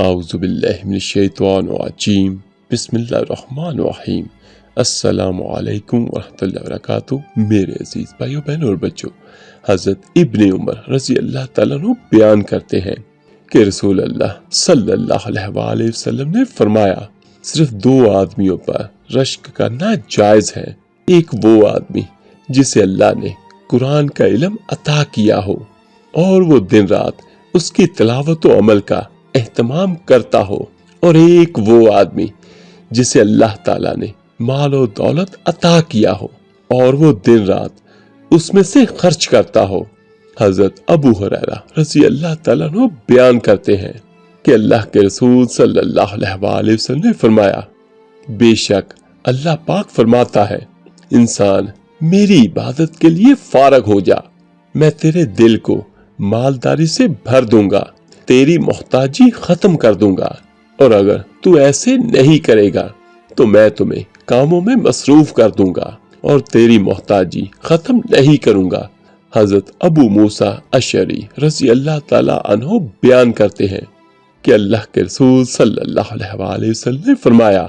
اعوذ باللہ من الشیطان الرجیم بسم اللہ الرحمن الرحیم السلام علیکم ورحمۃ اللہ وبرکاتہ۔ میرے عزیز بھائیوں بہنوں اور بچوں، حضرت ابن عمر رضی اللہ تعالیٰ عنہ بیان کرتے ہیں کہ رسول اللہ صلی اللہ علیہ وآلہ وسلم نے فرمایا، صرف دو آدمیوں پر رشک کرنا جائز ہے۔ ایک وہ آدمی جسے اللہ نے قرآن کا علم عطا کیا ہو اور وہ دن رات اس کی تلاوت و عمل کا اہتمام کرتا ہو، اور ایک وہ آدمی جسے اللہ تعالیٰ نے مال و دولت عطا کیا ہو اور وہ دن رات اس میں سے خرچ کرتا ہو۔ حضرت ابو ہریرہ رضی اللہ تعالیٰ عنہ بیان کرتے ہیں کہ اللہ کے رسول صلی اللہ علیہ وآلہ وسلم نے فرمایا، بے شک اللہ پاک فرماتا ہے، انسان میری عبادت کے لیے فارغ ہو جا، میں تیرے دل کو مالداری سے بھر دوں گا، تیری محتاجی ختم کر دوں گا، اور اگر تو ایسے نہیں کرے گا تو میں تمہیں کاموں میں مصروف کر دوں گا اور تیری محتاجی ختم نہیں کروں گا۔ حضرت ابو موسیٰ اشعری رضی اللہ تعالیٰ عنہ بیان کرتے ہیں کہ اللہ کے رسول صلی اللہ علیہ وآلہ وسلم نے فرمایا،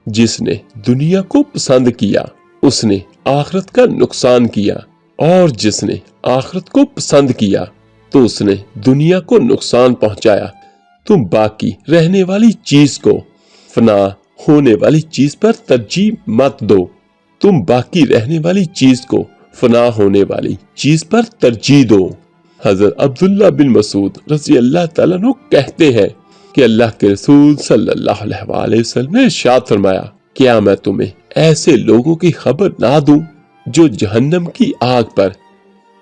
جس نے دنیا کو پسند کیا اس نے آخرت کا نقصان کیا، اور جس نے آخرت کو پسند کیا تو اس نے دنیا کو نقصان پہنچایا۔ تم باقی رہنے والی چیز کو فنا ہونے والی چیز پر ترجیح مت دو، تم باقی رہنے والی چیز کو فنا ہونے والی چیز پر ترجیح دو۔ حضرت عبداللہ بن مسعود رضی اللہ تعالیٰ عنہ کہتے ہیں کہ اللہ کے رسول صلی اللہ علیہ وآلہ وسلم نے ارشاد فرمایا، کیا میں تمہیں ایسے لوگوں کی خبر نہ دوں جو جہنم کی آگ پر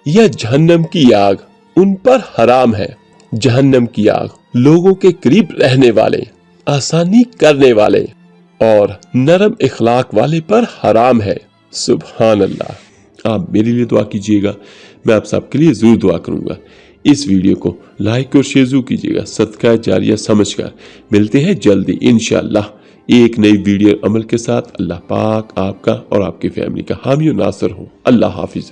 یا جہنم کی آگ ان پر حرام ہے۔ جہنم کی آگ لوگوں کے قریب رہنے والے، آسانی کرنے والے اور نرم اخلاق والے پر حرام ہے۔ سبحان اللہ۔ آپ میرے لیے دعا کیجیے گا، میں آپ سب کے لیے ضرور دعا کروں گا۔ اس ویڈیو کو لائک اور شیئر ضرور کیجیے گا، صدقہ جاریہ سمجھ کر۔ ملتے ہیں جلدی انشاءاللہ ایک نئی ویڈیو عمل کے ساتھ۔ اللہ پاک آپ کا اور آپ کی فیملی کا حامی و ناصر ہو۔ اللہ حافظ۔